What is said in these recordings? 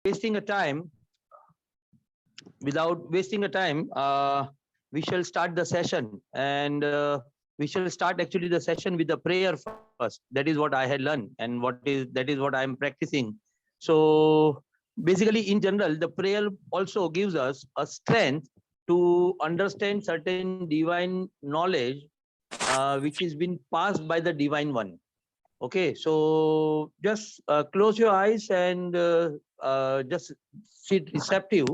wasting a time, we shall start the session, and we shall start actually the session with the prayer first. That is what I had learned, and that is what I am practicing. So basically, in general, the prayer also gives us a strength to understand certain divine knowledge, which has been passed by the divine one. Okay, so just close your eyes and just sit receptive,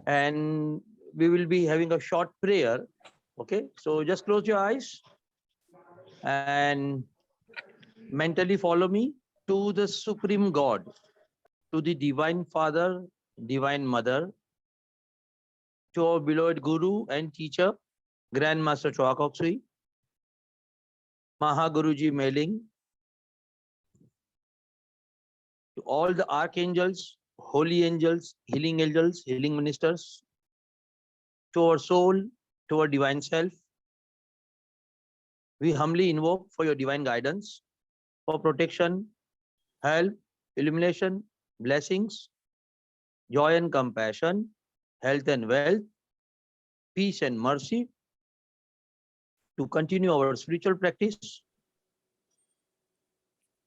and we will be having a short prayer. Okay, so just close your eyes and mentally follow me to the Supreme God, to the Divine Father, Divine Mother, to our beloved Guru and teacher, Grandmaster Choa Kok Sui, Mahaguruji Meling, to all the archangels, holy angels, healing ministers, to our soul, to our divine self. We humbly invoke for your divine guidance, for protection, help, illumination, blessings, joy and compassion, health and wealth, peace and mercy, to continue our spiritual practice.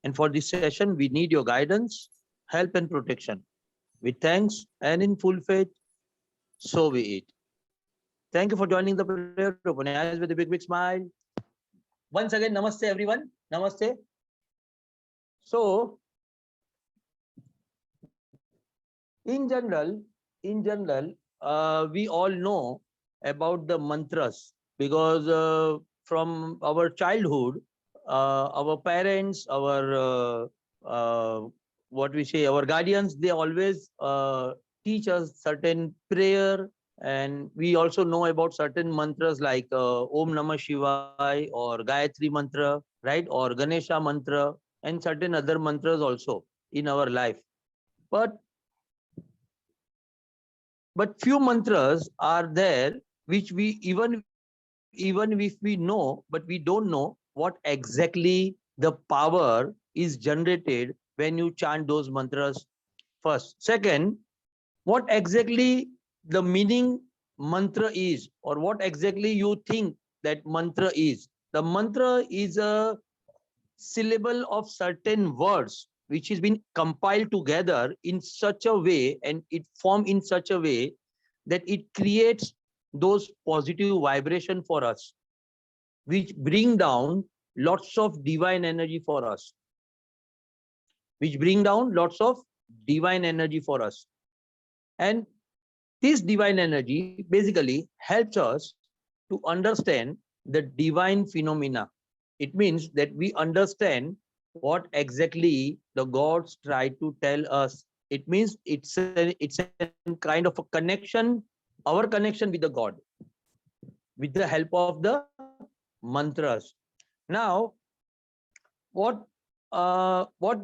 And for this session, we need your guidance, help and protection. With thanks and in full faith, so be it. Thank you for joining the prayer. Open your eyes with a big smile. Once again, namaste everyone. Namaste. So, in general, we all know about the mantras, because from our childhood, our parents, what we say, our guardians, they always teach us certain prayer, and we also know about certain mantras like Om Namah Shivaya or Gayatri Mantra, right, or Ganesha Mantra, and certain other mantras also in our life. But few mantras are there which we even if we know, but we don't know what exactly the power is generated when you chant those mantras first. Second, what exactly the meaning mantra is, or what exactly you think that mantra is. The mantra is a syllable of certain words which has been compiled together in such a way, and it formed in such a way that it creates those positive vibration for us, which bring down lots of divine energy for us, and this divine energy basically helps us to understand the divine phenomena. It means that we understand what exactly the gods try to tell us. It means it's a kind of a connection, our connection with the God, with the help of the mantras. Now, what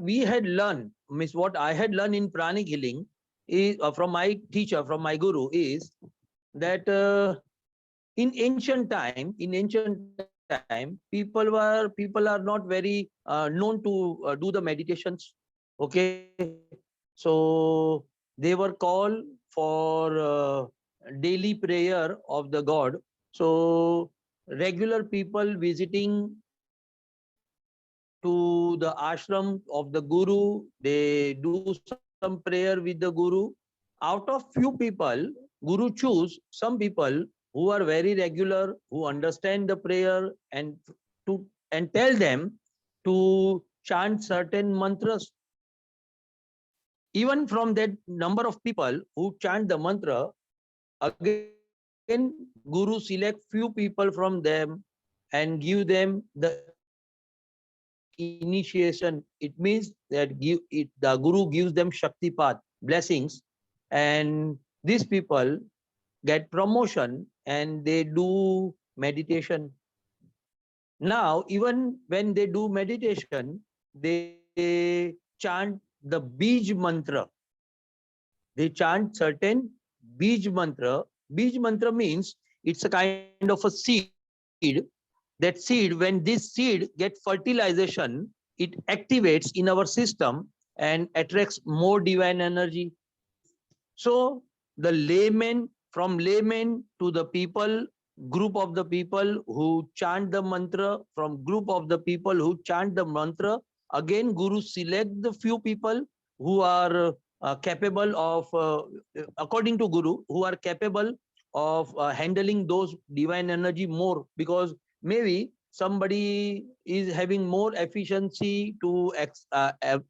we had learned, means what I had learned in pranic healing is from my teacher, from my guru, is that in ancient time, people are not very known to do the meditations. Okay, so they were called for daily prayer of the God. So regular people visiting to the ashram of the guru, they do some prayer with the guru. Out of few people, guru choose some people who are very regular, who understand the prayer, and tell them to chant certain mantras. Even from that number of people who chant the mantra, again guru select few people from them and give them the initiation. It means that the guru gives them shaktipat, blessings, and these people get promotion and they do meditation. Now, even when they do meditation, they chant the Bij mantra. They chant certain Bij mantra. Bij mantra means it's a kind of a seed. That seed, when this seed get fertilization, it activates in our system and attracts more divine energy. So the laymen, from laymen to the people, group of the people who chant the mantra, from group of the people who chant the mantra, again Guru select the few people who are capable of, according to Guru, who are capable of handling those divine energy more, because maybe somebody is having more efficiency to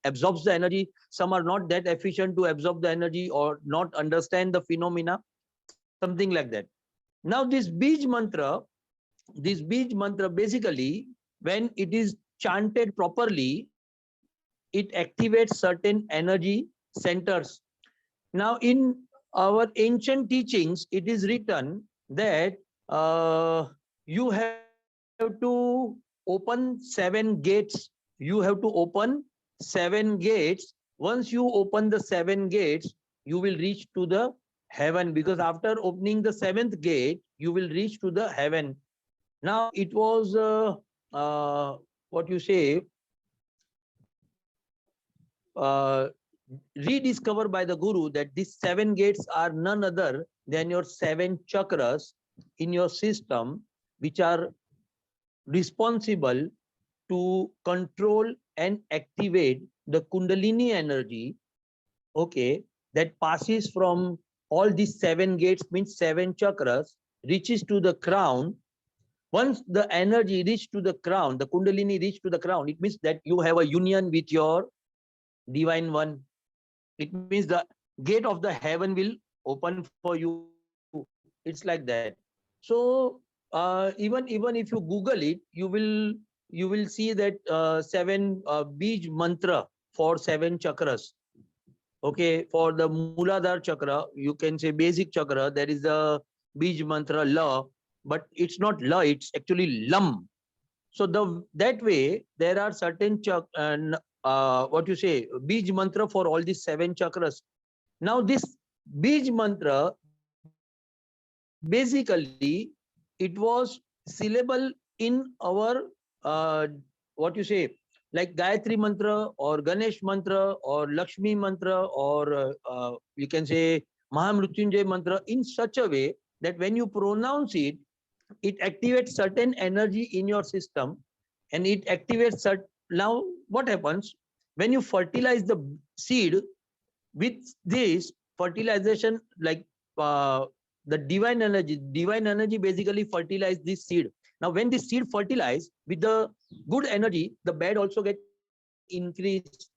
absorb the energy, some are not that efficient to absorb the energy or not understand the phenomena, something like that. Now this Bij mantra basically, when it is chanted properly, it activates certain energy centers. Now in our ancient teachings, it is written that you have to open 7 gates. You have to open 7 gates. Once you open the 7 gates, you will reach to the heaven, because after opening the 7th gate, you will reach to the heaven. Now it was what you say, uh, rediscovered by the Guru, that these 7 gates are none other than your 7 chakras in your system, which are responsible to control and activate the Kundalini energy, okay, that passes from all these 7 gates, means 7 chakras, reaches to the crown. Once the energy reach to the crown, the Kundalini reach to the crown, it means that you have a union with your divine one. It means the gate of the heaven will open for you. It's like that. So even if you Google it, you will see that 7 Bij mantra for 7 chakras. Okay, for the Muladhara chakra, you can say basic chakra, there is the Bij mantra La, but it's not La, it's actually Lam. So that way there are certain what you say, Bij mantra for all these 7 chakras. Now this Bij mantra, basically it was syllable in our what you say, like Gayatri mantra or Ganesh mantra or Lakshmi mantra, or you can say Mahamrutyunjay mantra, in such a way that when you pronounce it, it activates certain energy in your system, and it activates now what happens when you fertilize the seed with this fertilization, like the divine energy basically fertilize this seed. Now when this seed fertilize with the good energy, the bed also get increased.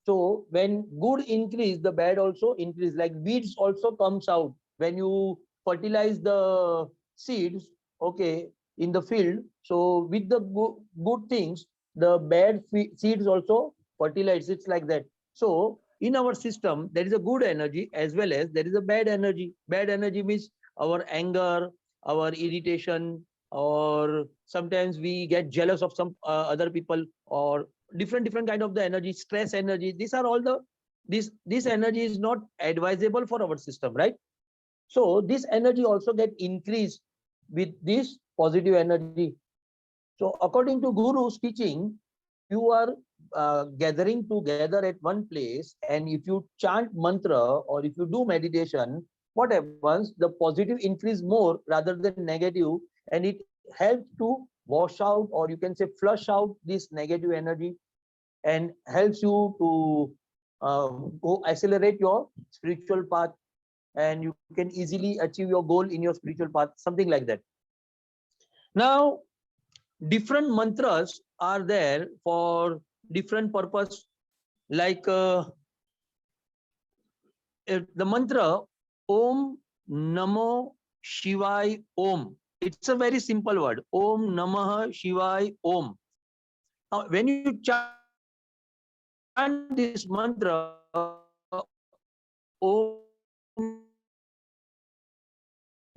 So when good increase, the bad also increase, like weeds also comes out when you fertilize the seeds, okay, in the field. So with the good things, the bad seeds also fertilize. It's like that. So in our system, there is a good energy as well as there is a bad energy. Bad energy means our anger, our irritation, or sometimes we get jealous of some other people, or different kind of the energy, stress energy. These are all the this energy is not advisable for our system, right? So this energy also get increased with this positive energy. So according to Guru's teaching, if you are gathering together at one place, and if you chant mantra or if you do meditation, what happens? The positive increase more rather than negative, and it helps to wash out, or you can say flush out this negative energy, and helps you to go accelerate your spiritual path, and you can easily achieve your goal in your spiritual path, something like that. Now different mantras are there for different purpose, like the mantra Om Namo Shivaya Om. It's a very simple word, Om Namah Shivaya Om. Now when you chant this mantra Om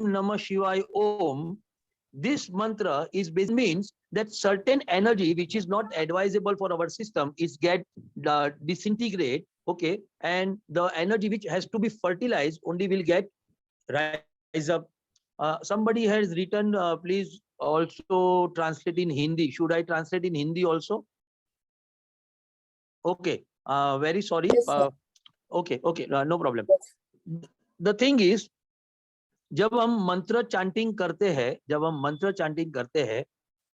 Namah Shivaya Om, this mantra is basically means that certain energy which is not advisable for our system is get disintegrate, okay, and the energy which has to be fertilized only will get rise up. Somebody has written, please also translate in Hindi. Should I translate in Hindi also? Okay, very sorry. Yes, sir. Okay, no problem. Yes. The thing is, जब हम मंत्र chanting करते हैं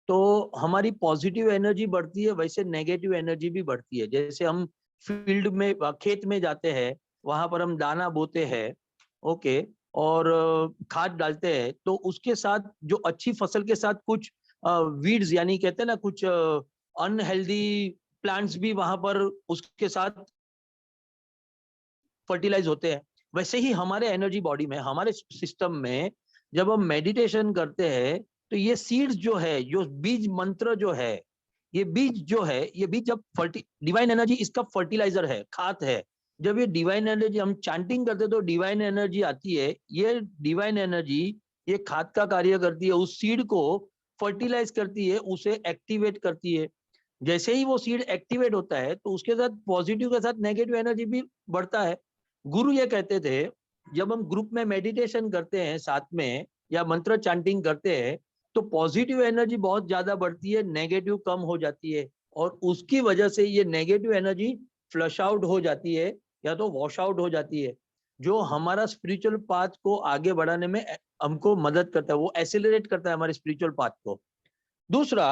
तो हमारी positive energy बढ़ती है, वैसे नेगेटिव एनर्जी भी बढ़ती है। जैसे हम फील्ड में, खेत में जाते हैं, वहां पर हम दाना बोते हैं, ओके, और खाद डालते हैं, तो उसके साथ जो अच्छी फसल के साथ कुछ वीड्स, यानी कहते हैं ना, कुछ अनहेल्दी प्लांट्स भी वहां पर उसके साथ फर्टिलाइज होते हैं। वैसे ही हमारे एनर्जी बॉडी में, हमारे सिस्टम में, जब हम मेडिटेशन करते हैं तो ये सीड्स जो है, जो बीज मंत्र जो है, ये बीज जो है, ये बीज जब डिवाइन एनर्जी इसका फर्टिलाइजर है, खाद है। जब ये डिवाइन एनर्जी हम चैंटिंग करते हैं तो डिवाइन एनर्जी आती है। ये डिवाइन एनर्जी, ये खाद का कार्य करती है, उस सीड को फर्टिलाइज करती है, उसे एक्टिवेट करती है। जैसे ही वो सीड एक्टिवेट होता है तो उसके साथ पॉजिटिव के साथ नेगेटिव एनर्जी भी बढ़ता है। गुरु ये कहते थे, जब हम ग्रुप में मेडिटेशन करते हैं साथ में, या मंत्र चैंटिंग करते हैं, तो पॉजिटिव एनर्जी बहुत ज्यादा बढ़ती है, नेगेटिव कम हो जाती है, और उसकी वजह से ये नेगेटिव एनर्जी फ्लश आउट हो जाती है, या तो वॉश आउट हो जाती है, जो हमारा स्पिरिचुअल पाथ को आगे बढ़ाने में हमको मदद करता है, वो एक्सेलरेट करता है हमारे स्पिरिचुअल पाथ को। दूसरा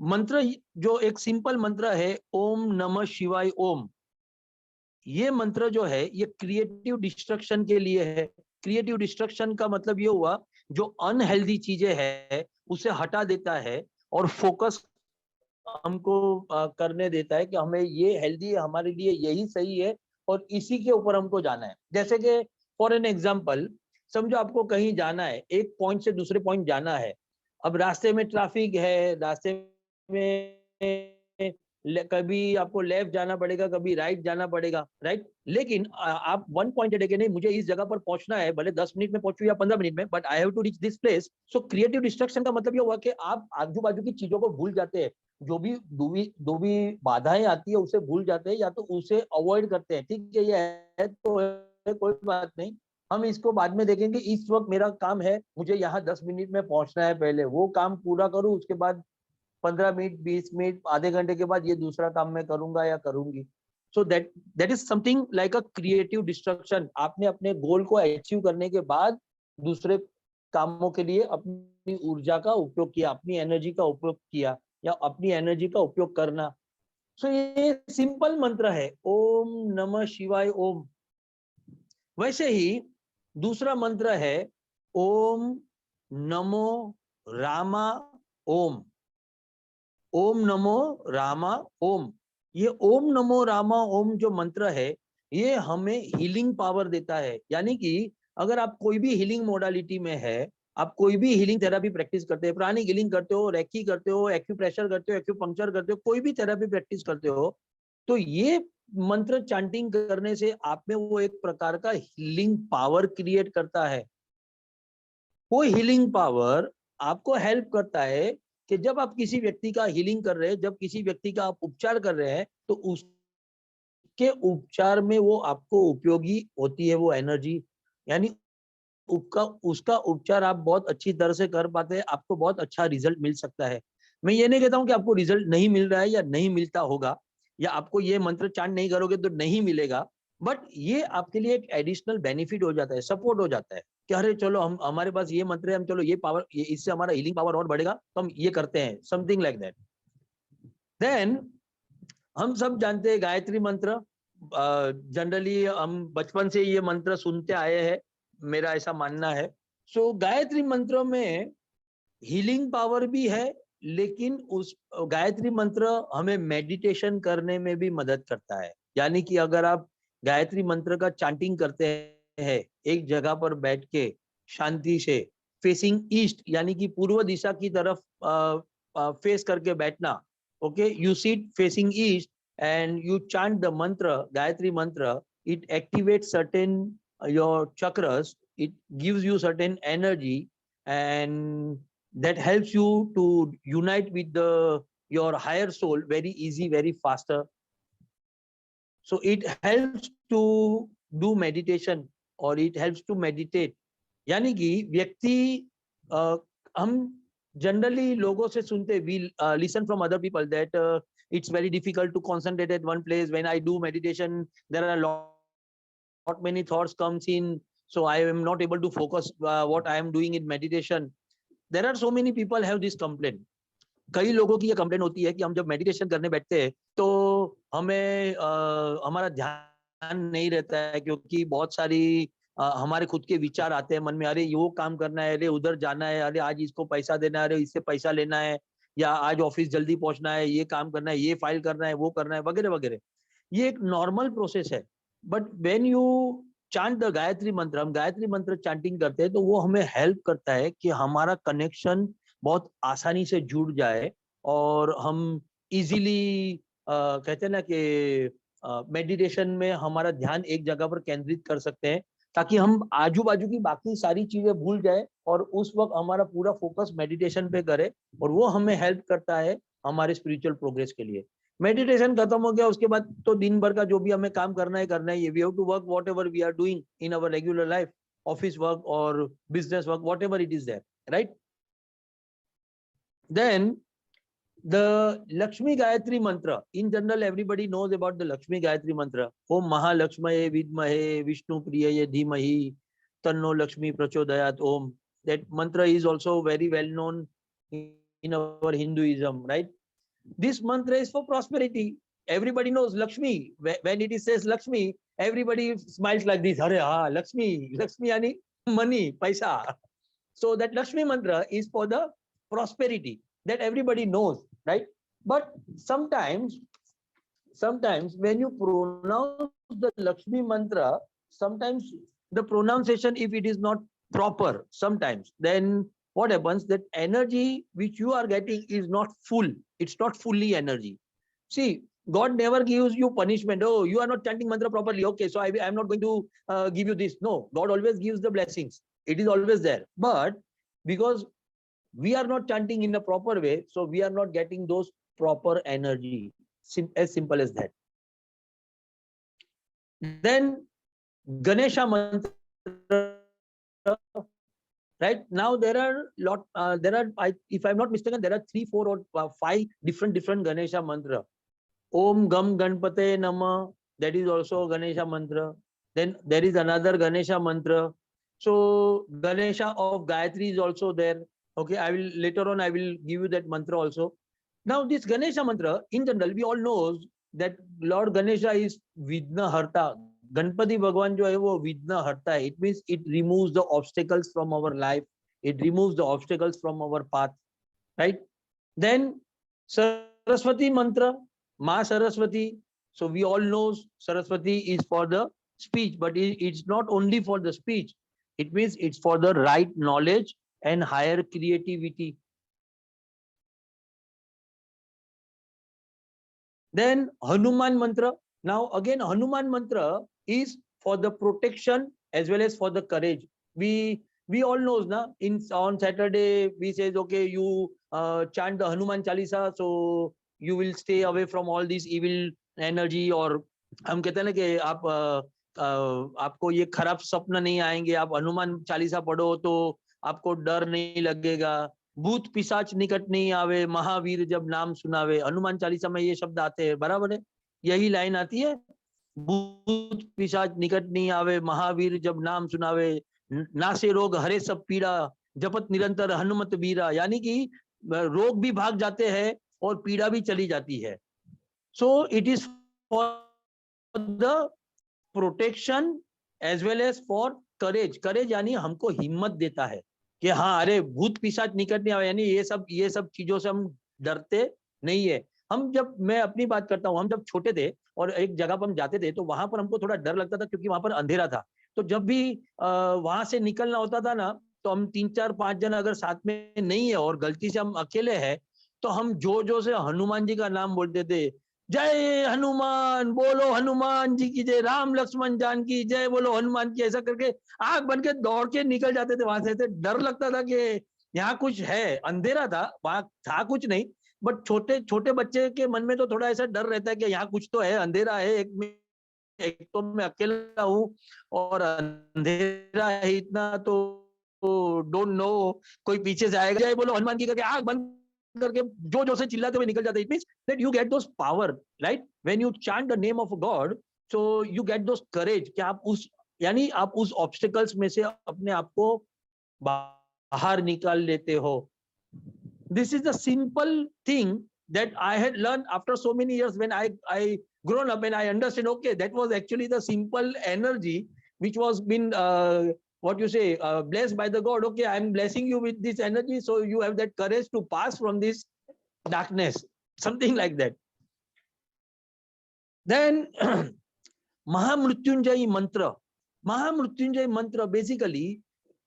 मंत्र, जो एक सिंपल मंत्र है, ओम नमः शिवाय ओम, ये मंत्र जो है ये क्रिएटिव डिस्ट्रक्शन के लिए है। क्रिएटिव डिस्ट्रक्शन का मतलब ये हुआ, जो अनहेल्दी चीजें है उसे हटा देता है, और फोकस हमको करने देता है कि हमें ये हेल्दी है, हमारे लिए यही सही है, और इसी के ऊपर हमको जाना है। जैसे कि फॉर एन एग्जांपल, समझो आपको कहीं जाना है, एक पॉइंट से दूसरे पॉइंट जाना है। अब रास्ते में ट्रैफिक है, रास्ते में कभी आपको लेफ्ट जाना पड़ेगा, कभी राइट जाना पड़ेगा, राइट। लेकिन आप वन पॉइंटेड है कि नहीं, मुझे इस जगह पर पहुंचना है, भले 10 मिनट में पहुंचू या 15 मिनट में, but I have to reach this place. So creative destruction का मतलब ये हुआ कि आप आजू बाजू की चीजों को भूल जाते हैं, जो भी दूवी बाधाएं आती है उसे भूल जाते हैं, या तो उसे अवॉइड करते हैं। ठीक है, ये है तो है, कोई बात नहीं, हम इसको बाद में देखेंगे, इस वक्त मेरा काम है, मुझे यहाँ 10 मिनट में पहुंचना है, पहले वो काम पूरा करूँ, उसके बाद 15 मिनट, 20 मिनट, आधे घंटे के बाद ये दूसरा काम मैं करूंगा या करूंगी। सो that is something like a creative destruction. आपने अपने गोल को अचीव करने के बाद दूसरे कामों के लिए अपनी ऊर्जा का उपयोग किया, अपनी एनर्जी का उपयोग किया, या अपनी एनर्जी का उपयोग करना। सो ये सिंपल मंत्र है, ओम नमः शिवाय ओम। वैसे ही दूसरा मंत्र है, ओम नमो रामा ओम। ओम नमो रामा ओम। ये ओम नमो रामा ओम जो मंत्र है, ये हमें हीलिंग पावर देता है। यानी कि अगर आप कोई भी हीलिंग मोडालिटी में है, आप कोई भी हीलिंग थेरेपी प्रैक्टिस करते हैं, प्राणिक हीलिंग करते हो, रेकी करते हो, एक्यूप्रेशर करते हो, एक्यूपंक्चर करते हो, कोई भी थेरेपी प्रैक्टिस करते हो, तो ये मंत्र चैंटिंग करने से आप में वो एक प्रकार का हीलिंग पावर क्रिएट करता है। वो हीलिंग पावर आपको हेल्प करता है कि जब आप किसी व्यक्ति का हीलिंग कर रहे हैं, जब किसी व्यक्ति का आप उपचार कर रहे हैं, तो उसके उपचार में वो आपको उपयोगी होती है वो एनर्जी। यानी उसका उपचार आप बहुत अच्छी तरह से कर पाते हैं, आपको बहुत अच्छा रिजल्ट मिल सकता है। मैं ये नहीं कहता हूं कि आपको रिजल्ट नहीं मिल रहा है या नहीं मिलता होगा, या आपको ये मंत्र चांट नहीं करोगे तो नहीं मिलेगा, बट ये आपके लिए एक एडिशनल बेनिफिट हो जाता है, सपोर्ट हो जाता है कि अरे चलो, हम हमारे पास ये मंत्र है, हम चलो ये पावर, इससे हमारा हीलिंग पावर और बढ़ेगा, तो हम ये करते हैं, समथिंग लाइक दैट। देन हम सब जानते हैं गायत्री मंत्र। जनरली हम बचपन से ये मंत्र सुनते आए हैं, मेरा ऐसा मानना है। सो गायत्री मंत्र में हीलिंग पावर भी है, लेकिन उस गायत्री मंत्र हमें मेडिटेशन करने में भी मदद करता है। यानी कि अगर आप गायत्री मंत्र का चैंटिंग करते हैं एक जगह पर बैठ के शांति से, फेसिंग ईस्ट, यानी कि पूर्व दिशा की तरफ फेस करके बैठना, okay, you sit facing east and you chant the mantra, Gayatri mantra, it activates certain your chakras, it gives you certain energy, and that helps you to unite with your higher soul very easy, very faster. So it helps to do meditation, or it helps to meditate. यानी कि व्यक्ति, हम generally लोगों से सुनते, we listen from other people that it's very difficult to concentrate at one place. When I do meditation, there are a lot lot many thoughts comes in, so I am not able to focus what I am doing in meditation. There are so many people have this complaint. कई लोगों की ये complain होती है कि हम जब meditation करने बैठते हैं तो हमें हमारा ध्यान नहीं रहता है, क्योंकि बहुत सारी हमारे खुद के विचार आते हैं मन में, अरे वो काम करना है, अरे उधर जाना है, अरे आज इसको पैसा देना है, अरे इससे पैसा लेना है, या आज ऑफिस जल्दी पहुंचना है, ये काम करना है, ये फाइल करना है, वो करना है, वगैरह वगैरह। ये एक नॉर्मल प्रोसेस है। But when you chant the Gayatri मंत्र, हम गायत्री मंत्र चांटिंग करते हैं तो वो हमें हेल्प करता है कि हमारा कनेक्शन बहुत आसानी से जुड़ जाए और हम इजीली कहते हैं ना कि मेडिटेशन में हमारा ध्यान एक जगह पर केंद्रित कर सकते हैं, ताकि हम आजू बाजू की बाकी सारी चीजें भूल जाए और उस वक्त हमारा पूरा फोकस मेडिटेशन पे करे, और वो हमें हेल्प करता है हमारे स्पिरिचुअल प्रोग्रेस के लिए। मेडिटेशन खत्म हो गया उसके बाद तो दिन भर का जो भी हमें काम करना है ये we have to work whatever we are doing in our regular life, office work और business work, whatever it is there, right? Then the Lakshmi Gayatri mantra. In general, everybody knows about the Lakshmi Gayatri mantra. Om Mahalakshmaye Vidmahe Vishnu Priyaye Dhimahi Tanno Lakshmi Prachodayat Om. That mantra is also very well known in our Hinduism, right? This mantra is for prosperity. Everybody knows Lakshmi. When it says Lakshmi, everybody smiles like this. Hare ha, Lakshmi. Lakshmi yani money, paisa. So that Lakshmi mantra is for the prosperity, that everybody knows, right? But sometimes when you pronounce the Lakshmi mantra, sometimes the pronunciation, if it is not proper, sometimes then what happens, that energy which you are getting is not full, it's not fully energy. See, God never gives you punishment. Oh, you are not chanting mantra properly, okay, so I am not going to give you this. No, God always gives the blessings, it is always there. But because we are not chanting in a proper way, so we are not getting those proper energy. As simple as that. Then Ganesha mantra, right? Now there are if I'm not mistaken, there are 3, 4 or 5 different Ganesha mantra. Om Gam Ganpate Namah, that is also Ganesha mantra. Then there is another Ganesha mantra. So Ganesha of Gayatri is also there. Okay, I will later on I will give you that mantra also. Now this Ganesha mantra, in general we all knows that Lord Ganesha is Vidna Harta. Ganpati Bhagwan jo hai wo Vidna Harta hai. It means it removes the obstacles from our life, it removes the obstacles from our path, right? Then Saraswati mantra, Ma Saraswati. So we all know Saraswati is for the speech, but it's not only for the speech, it means it's for the right knowledge and higher creativity. Then Hanuman mantra. Now again Hanuman mantra is for the protection as well as for the courage. We all knows na, on Saturday we says okay, you chant the Hanuman Chalisa, so you will stay away from all this evil energy. और हम कहते हैं ना कि आपको ये खराब सपना नहीं आएंगे, आप हनुमान चालीसा पढ़ो तो आपको डर नहीं लगेगा, भूत पिशाच निकट नहीं आवे, महावीर जब नाम सुनावे। हनुमान चालीसा में ये शब्द आते हैं, बराबर है, यही लाइन आती है, भूत पिशाच निकट नहीं आवे, महावीर जब नाम सुनावे, नासे रोग हरे सब पीड़ा, जपत निरंतर हनुमत बीरा। यानी कि रोग भी भाग जाते हैं और पीड़ा भी चली जाती है। So it is for the protection as well as for courage. Courage यानी हमको हिम्मत देता है कि हाँ, अरे भूत पिशाच निकट नहीं आवे, यानी ये सब चीजों से हम डरते नहीं है। हम जब, मैं अपनी बात करता हूँ, हम जब छोटे थे और एक जगह पर हम जाते थे तो वहां पर हमको थोड़ा डर लगता था, क्योंकि वहां पर अंधेरा था। तो जब भी वहां से निकलना होता था ना, तो हम 3, 4, 5 जन अगर साथ में नहीं है और गलती से हम अकेले हैं, तो हम जोर से हनुमान जी का नाम बोलते थे, जय हनुमान, बोलो हनुमान जी की जय, राम लक्ष्मण जान की जय, बोलो हनुमान की। ऐसा करके आंख बन के दौड़ के निकल जाते थे वहां से। डर लगता था कि यहाँ कुछ है, अंधेरा था, वहां था कुछ नहीं, बट छोटे छोटे बच्चे के मन में तो थोड़ा ऐसा डर रहता है कि यहाँ कुछ तो है, अंधेरा है, एक तो मैं अकेला हूँ और अंधेरा है इतना, तो डोंट नो कोई पीछे से आएगा, जय बोलो हनुमान की करके आंख बंद करके जो से चिल्लाते हुए निकल जाते। It means that you get those power, right? When you chant the name of God, so you get those courage कि आप उस यानी आप उस ऑब्स्टिकल्स में से अपने आप को बाहर निकाल लेते हो. This is the simple thing that I had learned after so many years when I grown up and I understand. Okay, that was actually the simple energy which was been what you say blessed by the God. Okay, I am blessing you with this energy, so you have that courage to pass from this darkness, something like that. Then Mahamrutyunjay mantra basically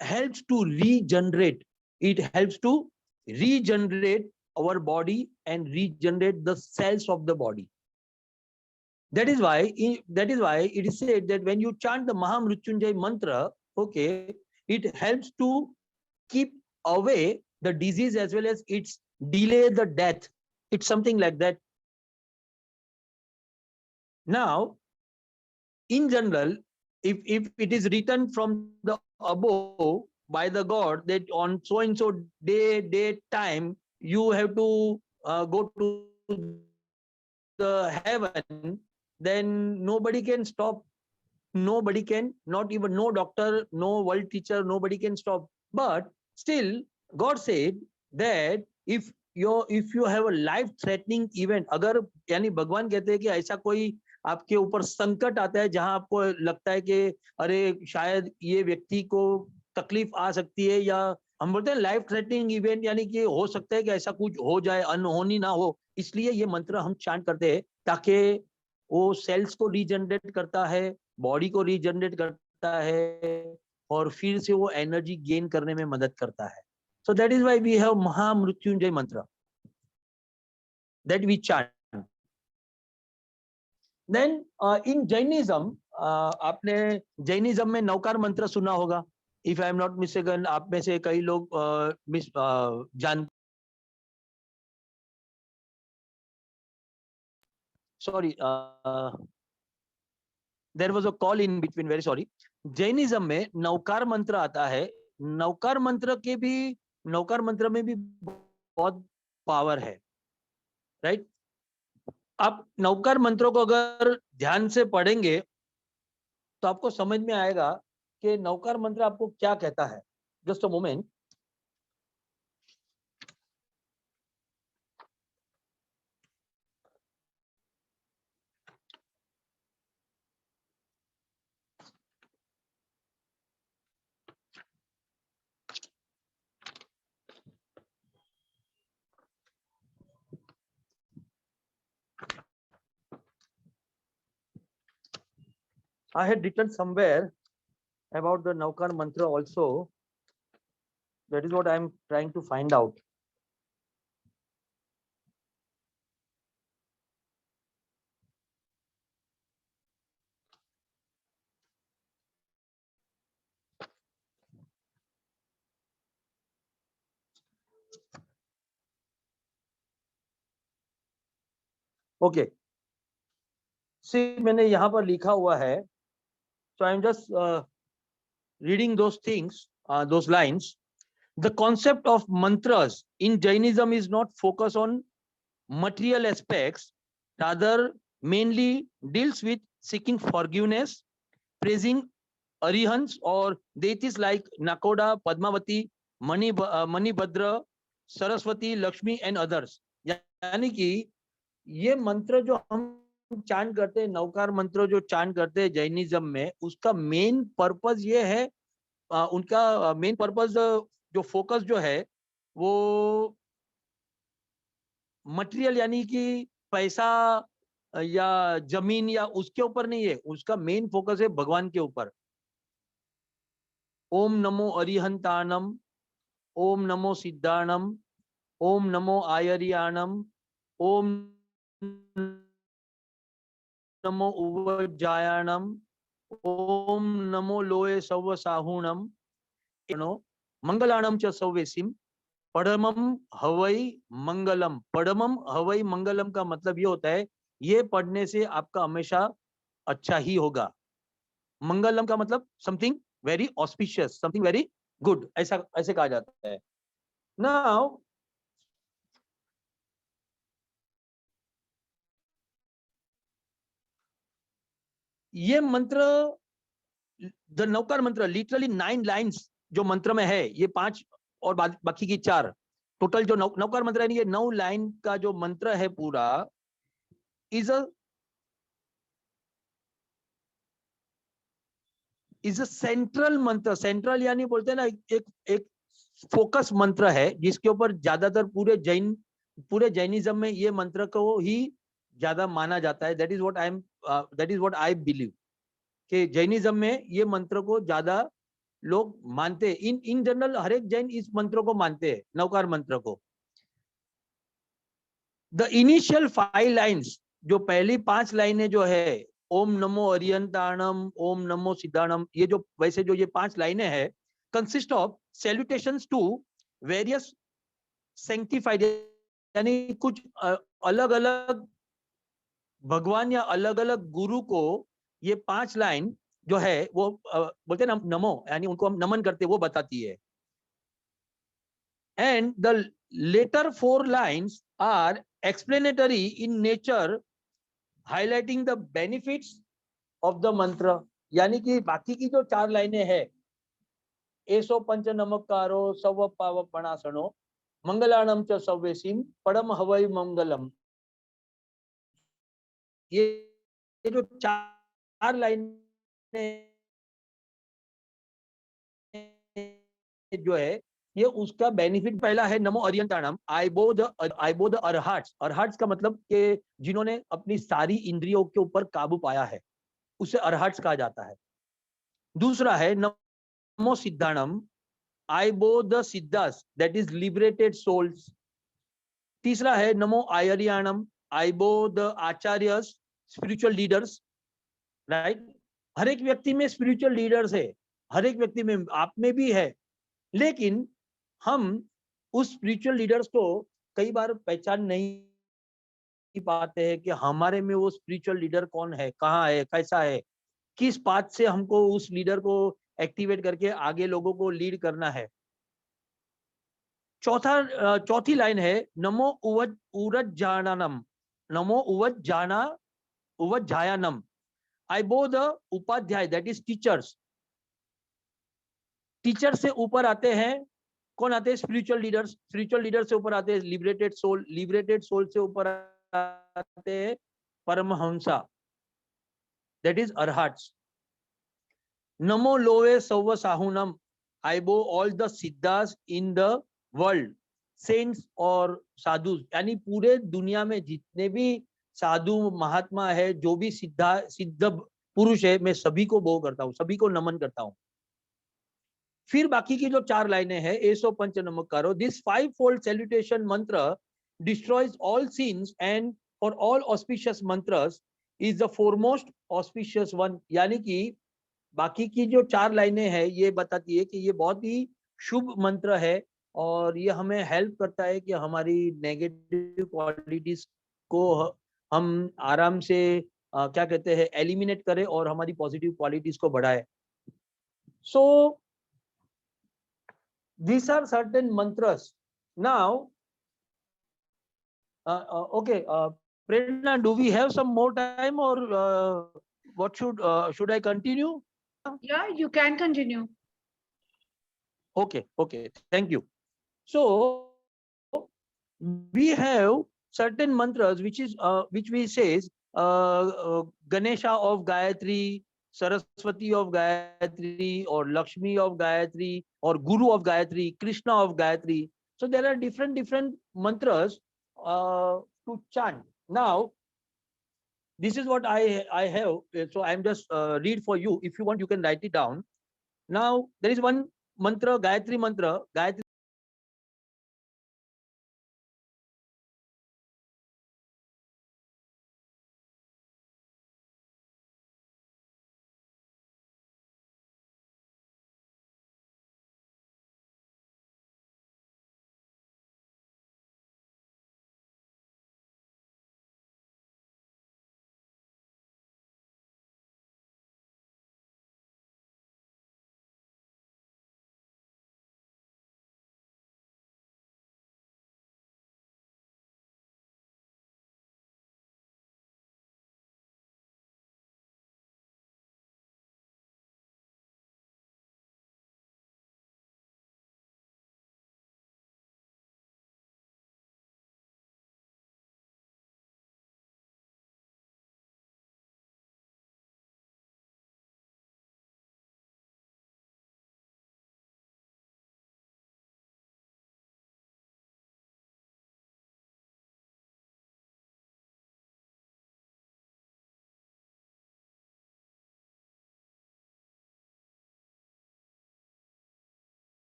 helps to regenerate. It helps to regenerate our body and regenerate the cells of the body. That is why it is said that when you chant the Mahamrutyunjay mantra, okay, it helps to keep away the disease as well as it's delay the death. It's something like that. Now, in general, if it is written from the above by the God that on so and so day time you have to go to the heaven, then nobody can stop. Nobody can, not even no doctor, no world teacher, nobody can stop. But still, God said that if you have a life threatening event, अगर यानी भगवान कहते हैं कि ऐसा कोई आपके ऊपर संकट आता है जहां आपको लगता है कि अरे शायद ये व्यक्ति को तकलीफ आ सकती है, या हम बोलते हैं लाइफ थ्रेटनिंग इवेंट, यानी कि हो सकता है कि ऐसा कुछ हो जाए, अनहोनी ना हो, इसलिए ये मंत्र हम चांट करते हैं ताकि वो सेल्स को रीजनरेट करता है, बॉडी को रीजनरेट करता है और फिर से वो एनर्जी गेन करने में मदद करता है. So that is why we have Mahamrityunjaya mantra that we chant. Then in Jainism, आपने जैनिज्म में नवकार मंत्र सुना होगा. If I am not mistaken, आप में से कई लोग जान sorry there was a call in between, very sorry. Jainism में नवकार मंत्र आता है. नवकार मंत्र में भी बहुत पावर है, राइट. आप नवकार मंत्रों को अगर ध्यान से पढ़ेंगे तो आपको समझ में आएगा कि नवकार मंत्र आपको क्या कहता है. Just a moment. I had written somewhere about the Navkar mantra also. That is what I am trying to find out. Okay. See, मैंने यहाँ पर लिखा हुआ है. So I am just reading those things, those lines. The concept of mantras in Jainism is not focused on material aspects, rather mainly deals with seeking forgiveness, praising arihants or deities like Nakoda, Padmavati, Manibhadra, Saraswati, Lakshmi and others. यानी कि ये मंत्र जो हम chant करते हैं, नवकार मंत्र जो चांट करते हैं जैनिज्म में, उसका मेन पर्पस ये है, उनका मेन पर्पस जो फोकस जो है वो मटेरियल यानी कि पैसा या जमीन या उसके ऊपर नहीं है. उसका मेन फोकस है भगवान के ऊपर. ओम नमो अरिहंतानम, ओम नमो सिद्धाणम, ओम नमो आयरियाणम, ओम नमो उवजायाणम, ओम नमो लोए सव साहुणम, मंगलाणम च सव्यसिम, पढ़मम हवई मंगलम. पढ़मम हवई मंगलम का मतलब ये होता है ये पढ़ने से आपका हमेशा अच्छा ही होगा. मंगलम का मतलब something very auspicious, something very good, ऐसा ऐसे कहा जाता है. नाउ ये मंत्र द नवकार मंत्र लिटरली 9 लाइन्स जो मंत्र में है, ये 5 और बाकी की 4, टोटल जो नवकार मंत्र है, ये 9 लाइन का जो मंत्र है पूरा, इज अ सेंट्रल मंत्र। सेंट्रल यानी बोलते हैं ना, एक फोकस मंत्र है जिसके ऊपर ज्यादातर पूरे जैनिज्म में ये मंत्र को ही ज्यादा माना जाता है। That is what I believe कि जैनिज्म में ये मंत्र को ज्यादा लोग मानते हैं। इन जनरल हर एक जैन इस मंत्र को मानते हैं, नवकार मंत्र को। द इनिशियल 5 लाइन्स, जो पहली 5 लाइनें जो है, ओम नमो अरियंताणम, ओम नमो सिद्धाणम, ये जो वैसे जो ये 5 लाइनें हैं, consist of salutations to various sanctified, यानी कुछ अलग अलग भगवान या अलग अलग गुरु को ये 5 लाइन जो है वो बोलते हैं ना नमो, यानी उनको हम नमन करते हैं, वो बताती है। And the latter 4 lines are explanatory in nature, highlighting the benefits of the mantra. यानी कि बाकी की जो 4 लाइनें हैं, एसो पंच नमकारो सव पाव पणासनो मंगलाणम च सव्यसीम परम हवै मंगलम, ये जो 4 लाइनें जो है, ये उसका बेनिफिट पहला है नमो अरियंताणम, आइबो द अरहट्स। अरहट्स का मतलब कि जिन्होंने अपनी सारी इंद्रियों के ऊपर काबू पाया है, उसे अरहट्स कहा जाता है। दूसरा है नमो सिद्धाणम, I bow the Siddhas, that is liberated souls. तीसरा है नमो आयरियाणम, I bow the Acharyas, spiritual leaders. Right, हर एक व्यक्ति में स्पिरिचुअल लीडर्स है, हर एक व्यक्ति में, आप में भी है, लेकिन हम उस स्पिरिचुअल लीडर्स को कई बार पहचान नहीं पाते हैं कि हमारे में वो स्पिरिचुअल लीडर कौन है, कहाँ है, कैसा है, किस पाथ से हमको उस लीडर को एक्टिवेट करके आगे लोगों को लीड करना है। चौथी लाइन है नमो उवज्जाननम, नमो उवज्जायानम, I bow the upadhyaya, that is teachers. Teacher से ऊपर आते हैं कौन आते हैं? Spiritual leaders. स्पिरिचुअल लीडर से ऊपर आते हैं लिबरेटेड सोल, लिबरेटेड सोल से ऊपर आते हैं Paramahansa, that is अरहट्स। NaMo Lowe सव्व साहुनम, I bow all the siddhas in the world, saints और साधु, यानी पूरे दुनिया में जितने भी साधु महात्मा है, जो भी सिद्ध पुरुष है, मैं सभी को बो करता हूँ, सभी को नमन करता हूँ। फिर बाकी की जो 4 लाइनें हैं, एसो पंच नमकारो, दिस 5 फोल्ड सैल्यूटेशन मंत्र destroys all since and for all auspicious मंत्रस is the foremost auspicious one. यानी कि बाकी की जो 4 लाइनें हैं, ये बताती है कि ये बहुत ही शुभ मंत्र है और ये हमें हेल्प करता है कि हमारी नेगेटिव क्वालिटीज को हम आराम से क्या कहते हैं, एलिमिनेट करें और हमारी पॉजिटिव क्वालिटीज को बढ़ाए। सो these are certain mantras. Now okay, Prerna, do we have some more time, or what should I continue? Yeah, you can continue. Okay, thank you. So we have certain mantras which we says Ganesha of Gayatri, Saraswati of Gayatri, or Lakshmi of Gayatri, or Guru of Gayatri, Krishna of Gayatri. So there are different mantras to chant. Now this is what I have. So I'm just read for you. If you want, you can write it down. Now there is one mantra, Gayatri mantra. Gayatri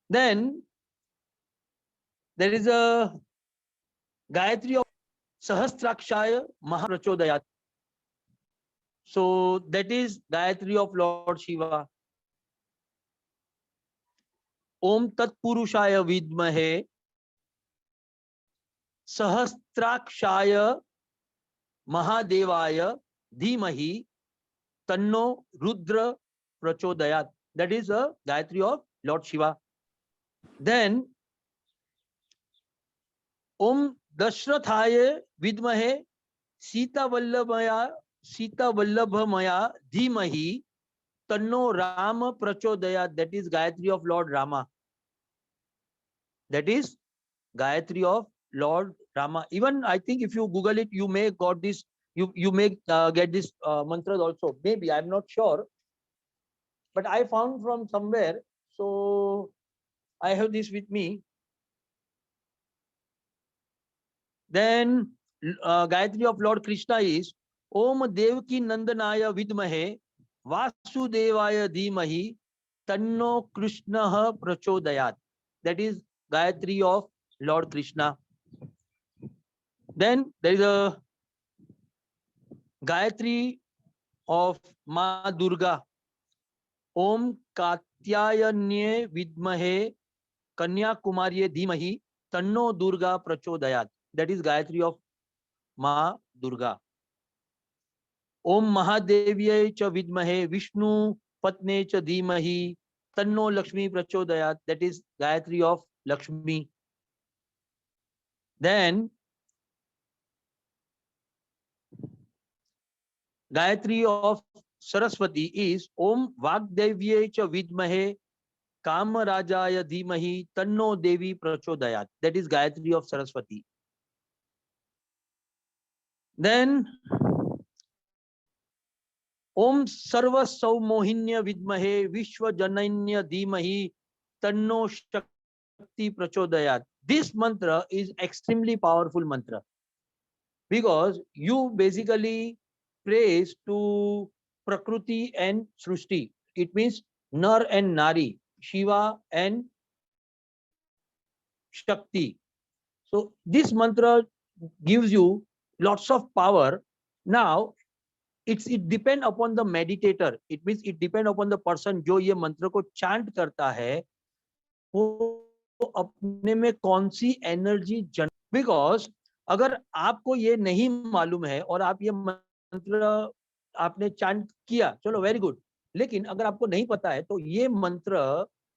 Then there is a Gayatri of Sahasrakshaya Mahaprachodiat. So that is Gayatri of Lord Shiva. Om Tat Purushaya Vidmahe Sahasrakshaya Mahadevaya Dhimahi Tanno Rudra Prachodayat. That is a Gayatri of Lord Shiva. Then Om Dashrathaya Vidmahe Sita Vallabhaya Dhimahi Tanno Rama Prachodayat. That is Gayatri of Lord Rama. That is Gayatri of Lord Rama. Even I think if you Google it, you may got this. You may get this mantras also. Maybe I'm not sure, but I found from somewhere. So I have this with me. Then Gayatri of Lord Krishna is Om Devaki Nandanaya Vidmahe Vasudevaya Dhimahi Tanno Krishna Prachodayat. That is Gayatri of Lord Krishna. Then there is a Gayatri of Ma Durga. Om Katyayanye Vidmahe Kanyakumarye Dhimahi Tanno Durga Prachodayat. That is Gayatri of Ma Durga. Om Mahadevye cha Vidmahe Vishnu Patne cha Dhimahi Tanno Lakshmi Prachodayat. That is Gayatri of Lakshmi. Then Gayatri of Saraswati is Om Vagdevye cha Vidmahe Kamarajaya Dhimahi Tanno Devi Prachodayat. That is Gayatri of Saraswati. Then Om Sarva Saumohinya Vidmahe Vishwa Jananya Dhimahi Tanno Shakti Prachodayat. This mantra is extremely powerful mantra because you basically praise to Prakriti and Srushti. It means Nar and Nari, Shiva and Shakti. So this mantra gives you lots of power. Now it depend upon the meditator. It means it depend upon the person जो ये मंत्र को chant करता है वो अपने में कौन सी एनर्जी जन बिकॉज अगर आपको ये नहीं मालूम है और आप ये मंत्र आपने चांट किया चलो वेरी गुड लेकिन अगर आपको नहीं पता है तो ये मंत्र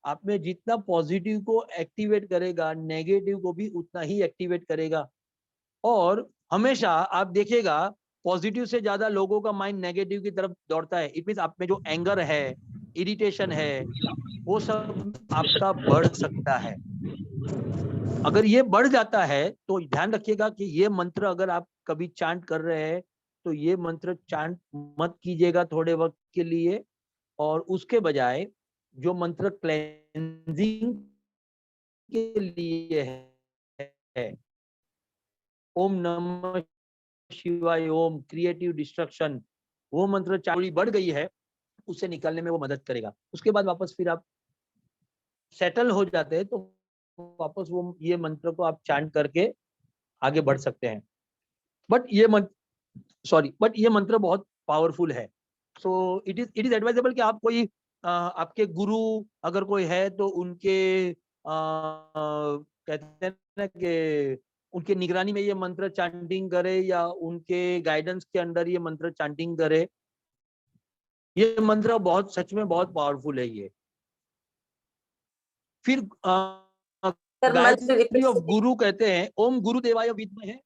आप में जितना पॉजिटिव को एक्टिवेट करेगा नेगेटिव को भी उतना ही एक्टिवेट करेगा और हमेशा आप देखिएगा पॉजिटिव से ज्यादा लोगों का माइंड नेगेटिव की तरफ दौड़ता है इट मींस आप में जो एंगर है इरिटेशन है वो सब आपका बढ़ सकता है अगर ये बढ़ जाता है तो ध्यान रखिएगा कि ये मंत्र अगर आप कभी चांट कर रहे हैं तो ये मंत्र चांट मत कीजिएगा थोड़े वक्त के लिए और उसके बजाय जो मंत्र क्लेंजिंग के लिए है ओम नमः शिवाय ओम क्रिएटिव डिस्ट्रक्शन वो मंत्र चांट बढ़ गई है उससे निकालने में वो मदद करेगा उसके बाद वापस फिर आप सेटल हो जाते हैं तो वापस वो ये मंत्र को आप चांट करके आगे बढ़ सकते हैं बट ये मंत्र बहुत पावरफुल है सो इट इज एडवाइजेबल कि आप कोई आपके गुरु अगर कोई है तो उनके कहते हैं ना कि उनके निगरानी में ये मंत्र चांटिंग करे या उनके गाइडेंस के अंडर ये मंत्र चांटिंग करे ये मंत्र बहुत सच में बहुत पावरफुल है ये फिर गायत्री ऑफ गुरु कहते हैं ओम गुरुदेवाय विद्महे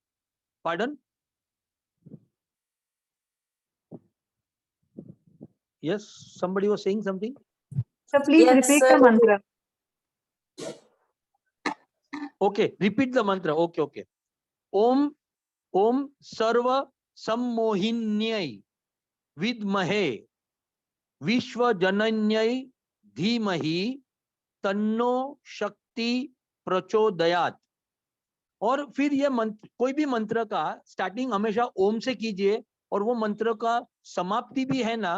pardon yes somebody was saying something So please repeat the mantra. Okay, repeat the mantra. Okay. Om sarva sammohinyai vidmahe vishwa jananyai dhimahi तन्नो शक्ति प्रचोदयात और फिर ये मंत्र कोई भी मंत्र का स्टार्टिंग हमेशा ओम से कीजिए और वो मंत्र का समाप्ति भी है ना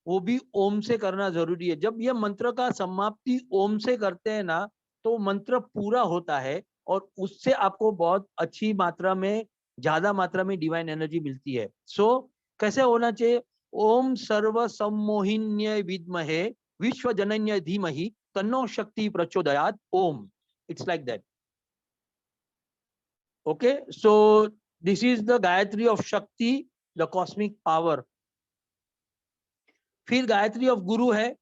वो भी ओम से करना जरूरी है। जब ये मंत्र का समाप्ति ओम से करते हैं ना, तो मंत्र पूरा होता है और उससे आपको बहुत अच्छी मात्रा में, ज्यादा मात्रा में डिवाइन एनर्जी मिलती है। सो कैसे होना चाहिए? ओम सर्व सम्मोहिन्य विद्महे विश्व जनन्य धीमहि तन्नो शक्ति प्रचोदयात् ओम। It's like that. Okay, so this is the Gayatri of Shakti, the cosmic power. फिर गायत्री ऑफ गुरु है,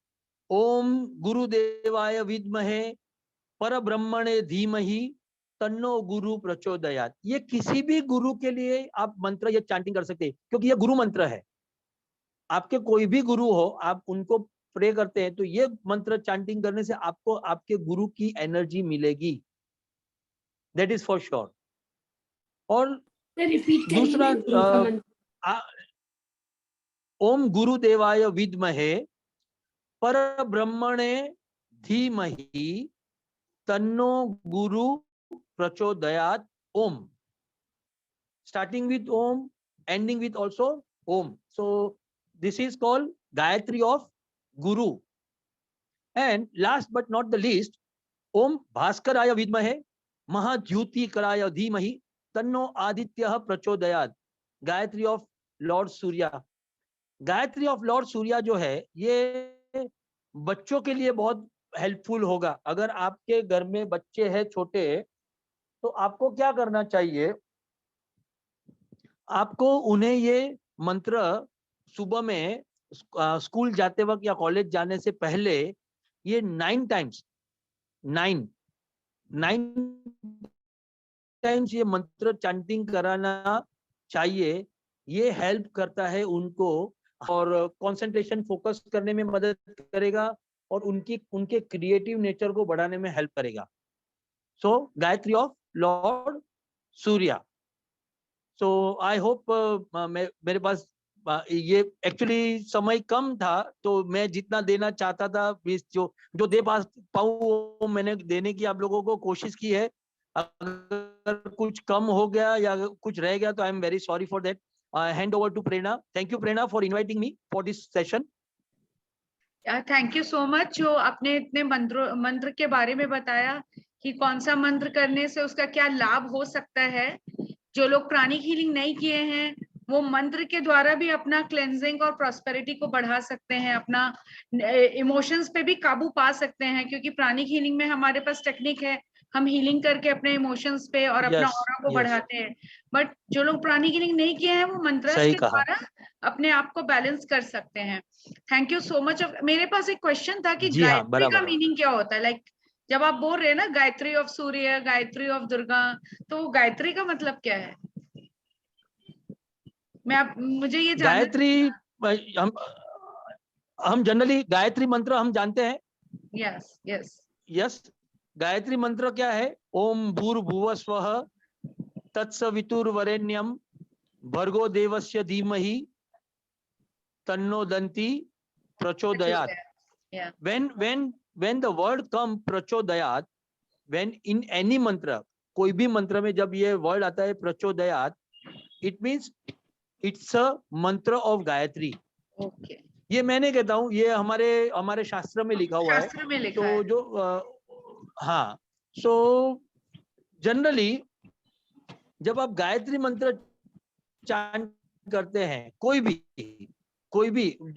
ओम गुरुदेवाय विद्महे परब्रह्मणे धीमहि तन्नो गुरु प्रचोदयात्। ये किसी भी गुरु के लिए आप मंत्र ये चैंटिंग कर सकते हैं, क्योंकि ये गुरु मंत्र है। आपके कोई भी गुरु हो, आप उनको प्रे करते हैं तो ये मंत्र चैंटिंग करने से आपको आपके गुरु की एनर्जी मिलेगी, दैट इज फॉर श्योर। और दूसरा ओम गुरुदेवाय विद्महे परब्रह्मणे धीमहि तन्नो गुरु प्रचोदयात् ओम। Starting with om, ending with also om. So this is called Gayatri of Guru. And last but not the least, Om Bhaskaraya Vidmahe Mahajyuti Karaya Dhimahi Tanno Adityah Prachodayat. Gayatri of Lord Surya. Gayatri of Lord Surya जो है, ये बच्चों के लिए बहुत helpful होगा। अगर आपके घर में बच्चे हैं छोटे, तो आपको क्या करना चाहिए? आपको उन्हें ये मंत्र सुबह में स्कूल जाते वक्त या कॉलेज जाने से पहले ये 9 टाइम्स ये मंत्र चैंटिंग कराना चाहिए। ये हेल्प करता है उनको और कंसंट्रेशन फोकस करने में मदद करेगा और उनके क्रिएटिव नेचर को बढ़ाने में हेल्प करेगा। So Gayatri of Lord Surya. So I hope मेरे पास ये एक्चुअली समय कम था, तो मैं जितना देना चाहता था, जो दे पाऊँ वो मैंने देने की आप लोगों को कोशिश की है। अगर कुछ कम हो गया या कुछ रह गया तो I am very sorry for that. Hand over to Prerna. Thank you Prerna for inviting me for this session. Thank you so much, जो आपने इतने मंत्र के बारे में बताया कि कौन सा मंत्र करने से उसका क्या लाभ हो सकता है। जो लोग प्राणिक हीलिंग नहीं किए हैं, वो मंत्र के द्वारा भी अपना क्लेंजिंग और प्रॉस्पेरिटी को बढ़ा सकते हैं, अपना इमोशंस पे भी काबू पा सकते हैं, क्योंकि प्राणिक हीलिंग में हमारे पास टेक्निक है, हम हीलिंग करके अपने इमोशंस पे और अपना ऑरा को बढ़ाते हैं। बट जो लोग प्राणिक हीलिंग नहीं किए हैं, वो मंत्र के द्वारा अपने आप को बैलेंस कर सकते हैं। Thank you so much. मेरे पास एक क्वेश्चन था कि गायत्री का मीनिंग क्या होता है? लाइक जब आप बोल रहे हैं ना Gayatri of Surya, Gayatri of Durga, तो गायत्री का मतलब क्या है? मुझे ये गायत्री, हम जनरली गायत्री मंत्र हम जानते हैं। Yes yes yes. गायत्री मंत्र क्या है? ओम भूर्भुवस्वः तत्सवितुर्वरेण्यम भर्गो देवस्य धीमहि तन्नो दन्ति प्रचोदयात्। When the word come प्रचोदयात्, when in any मंत्र, कोई भी मंत्र में जब ये वर्ड आता है प्रचोदयात्, it means it's a मंत्र of गायत्री। ओके, ये मैं नहीं कहता हूँ, ये हमारे शास्त्र में लिखा हुआ है। शास्त्र में लिखा तो है। जो हाँ, सो जनरली जब आप गायत्री मंत्र चांट करते हैं, कोई भी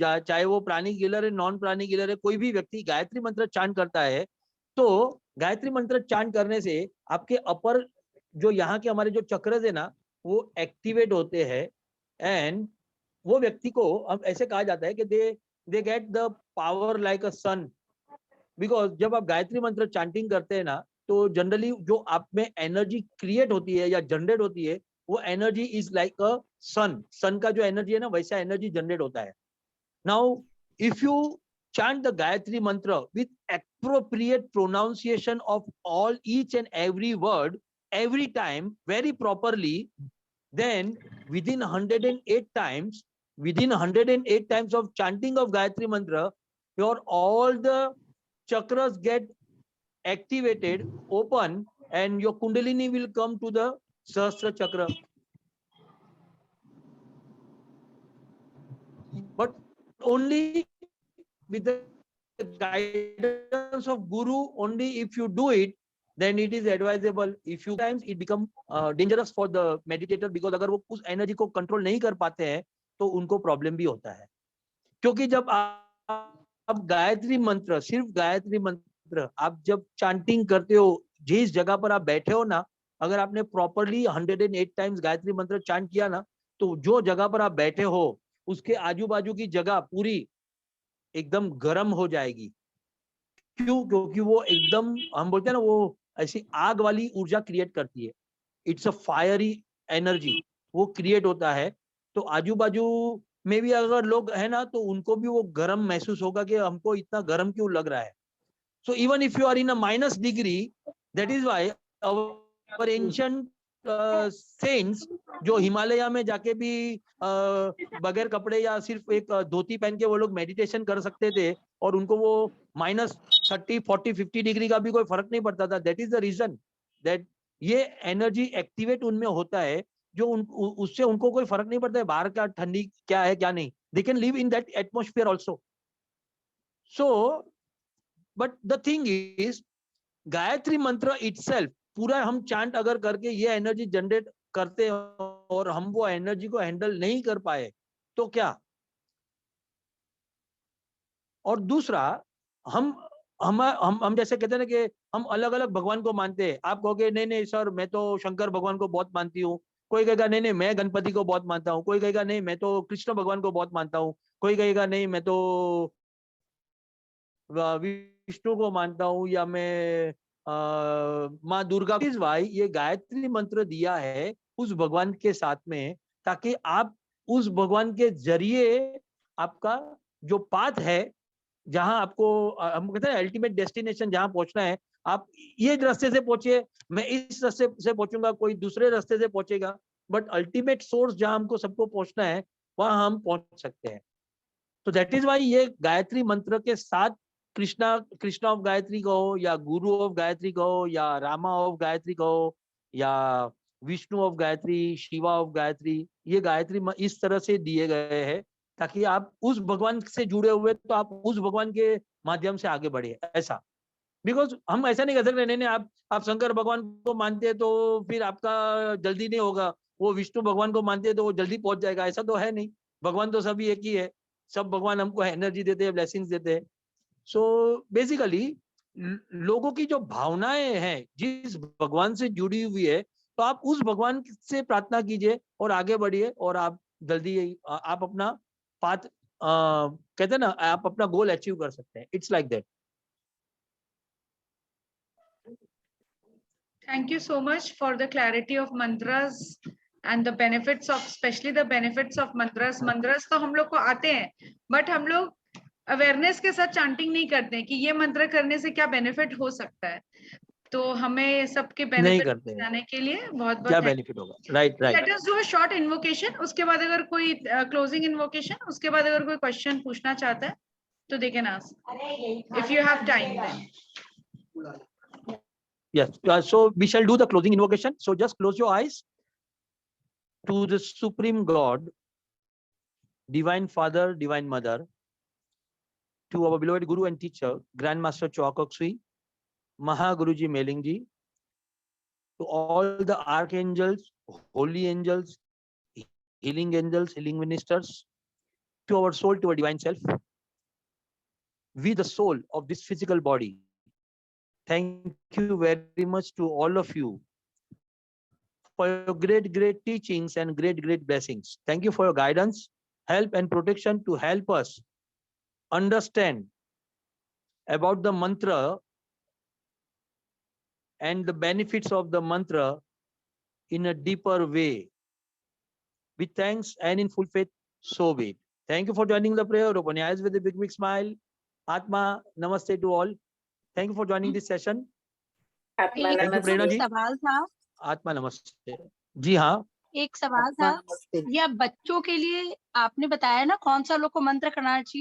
चाहे वो प्राणिक हीलर है, नॉन प्राणिक हीलर है, कोई भी व्यक्ति गायत्री मंत्र चांट करता है, तो गायत्री मंत्र चांट करने से आपके अपर जो यहाँ के हमारे जो चक्र है ना, वो एक्टिवेट होते हैं। एंड वो व्यक्ति को अब ऐसे कहा जाता है कि they get the power like a sun. Because जब आप गायत्री मंत्र चांटिंग करते हैं ना, तो जनरली जो आप में एनर्जी क्रिएट होती है या जनरेट होती है, वो एनर्जी इज लाइक अ सन का जो एनर्जी है ना, वैसा एनर्जी जनरेट होता है। Now if you chant the Gayatri mantra with appropriate pronunciation of each and every word every time very properly, then within 108 times of chanting of Gayatri mantra, your all the chakras get activated, open, and your kundalini will come to the Sahasra chakra. But only with the guidance of guru only if you do it, then it is advisable. If you times it become dangerous for the meditator, because अगर वो उस energy को control नहीं कर पाते हैं तो उनको प्रॉब्लम भी होता है. क्योंकि जब आप गायत्री मंत्र, सिर्फ गायत्री मंत्र आप जब चांटिंग करते हो, जिस जगह पर आप बैठे हो ना, अगर आपने प्रॉपरली 108 टाइम्स गायत्री मंत्र चांट किया ना, तो जो जगह पर आप बैठे हो उसके आजू बाजू की जगह पूरी एकदम गर्म हो जाएगी. क्यों? क्योंकि वो एकदम, हम बोलते हैं ना, वो ऐसी आग वाली ऊर्जा क्रिएट करती है. इट्स अ फायरी एनर्जी, वो क्रिएट होता है. तो आजू बाजू में भी अगर लोग है ना, तो उनको भी वो गर्म महसूस होगा कि हमको इतना गर्म क्यों लग रहा है. So even if you are in a minus degree, that is why our ancient saints जो हिमालय में जाके भी बगैर कपड़े या सिर्फ एक धोती पहन के वो लोग मेडिटेशन कर सकते थे, और उनको वो -30, 40, 50 डिग्री का भी कोई फर्क नहीं पड़ता था. That is the reason that ये एनर्जी एक्टिवेट उनमें होता है, जो उससे उनको कोई फर्क नहीं पड़ता है बाहर का ठंडी क्या है क्या नहीं. They can live in that atmosphere also. So but the thing is, Gayatri मंत्र इटसेल्फ पूरा हम चांट अगर करके ये एनर्जी जनरेट करते हैं और हम वो एनर्जी को हैंडल नहीं कर पाए तो क्या. और दूसरा, हम जैसे कहते हैं ना कि हम अलग अलग भगवान को मानते हैं. आप कहोगे नहीं नहीं सर, मैं तो शंकर भगवान को बहुत मानती हूँ. कोई कहेगा नहीं नहीं मैं गणपति को बहुत मानता हूँ. कोई कहेगा नहीं मैं तो कृष्ण भगवान को बहुत मानता हूँ. कोई कहेगा नहीं मैं तो विष्णु को मानता हूँ, या मैं माँ दुर्गा. इस भाई ये गायत्री मंत्र दिया है उस भगवान के साथ में, ताकि आप उस भगवान के जरिए आपका जो पाथ है, जहां आपको हम कहते हैं अल्टीमेट डेस्टिनेशन जहां पहुंचना है, आप ये रास्ते से पहुंचे, मैं इस रास्ते से पहुंचूंगा, कोई दूसरे रास्ते से पहुंचेगा, बट अल्टीमेट सोर्स जहां हमको सबको पहुंचना है वहां हम पहुंच सकते हैं. तो दैट इज वाई ये गायत्री मंत्र के साथ कृष्णा ऑफ गायत्री कहो, या गुरु ऑफ गायत्री कहो, या रामा ऑफ गायत्री कहो, या विष्णु ऑफ गायत्री, शिवा ऑफ गायत्री, ये गायत्री इस तरह से दिए गए हैं ताकि आप उस भगवान से जुड़े हुए तो आप उस भगवान के माध्यम से आगे बढ़े. ऐसा, बिकॉज हम ऐसा नहीं कर सकते नहीं नहीं आप शंकर भगवान को मानते हैं तो फिर आपका जल्दी नहीं होगा, वो विष्णु भगवान को मानते हैं तो वो जल्दी पहुंच जाएगा. ऐसा तो है नहीं. भगवान तो सभी एक ही है. सब भगवान हमको एनर्जी देते हैं, ब्लेसिंग्स देते हैं. सो बेसिकली लोगों की जो भावनाएं हैं जिस भगवान से जुड़ी हुई है, तो आप उस भगवान से प्रार्थना कीजिए और आगे बढ़िए, और आप जल्दी आप अपना पाथ कहते हैं ना, आप अपना गोल अचीव कर सकते हैं. It's like that. Thank you so much for the clarity of mantras and the benefits of, especially the benefits of mantras. Mantras तो हम लोग को आते हैं, but हम लोग अवेयरनेस के साथ चांटिंग नहीं करते हैं कि ये मंत्र करने से क्या बेनिफिट हो सकता है. तो हमें सबके बेनिफिट जाने के लिए बहुत बहुत क्या बेनिफिट होगा. Right right. Let us do a short invocation. उसके बाद अगर कोई क्लोजिंग इन्वोकेशन, उसके बाद अगर कोई क्वेश्चन पूछना चाहता है तो they can ask if you have time then. Yes, so we shall do the closing invocation. So just close your eyes. To the Supreme God, Divine Father, Divine Mother, to our beloved Guru and Teacher, Grandmaster Choa Sui, Maha Guruji Meling Ji, to all the archangels, holy angels, healing angels, healing ministers, to our soul, to our divine self, we the soul of this physical body. Thank you very much to all of you for your great teachings and great blessings. Thank you for your guidance, help and protection to help us understand about the mantra and the benefits of the mantra in a deeper way. With thanks and in full faith, so be it. Thank you for joining the prayer. Open your eyes with a big smile. Atma, namaste to all. Thank you for joining this session. Thank you, प्रेरणा जी. सवाल था. आत्मा नमस्ते. जी हाँ, एक सवाल था, या बच्चों के लिए आपने बताया ना कौन सा लोग को मंत्र करना चाहिए.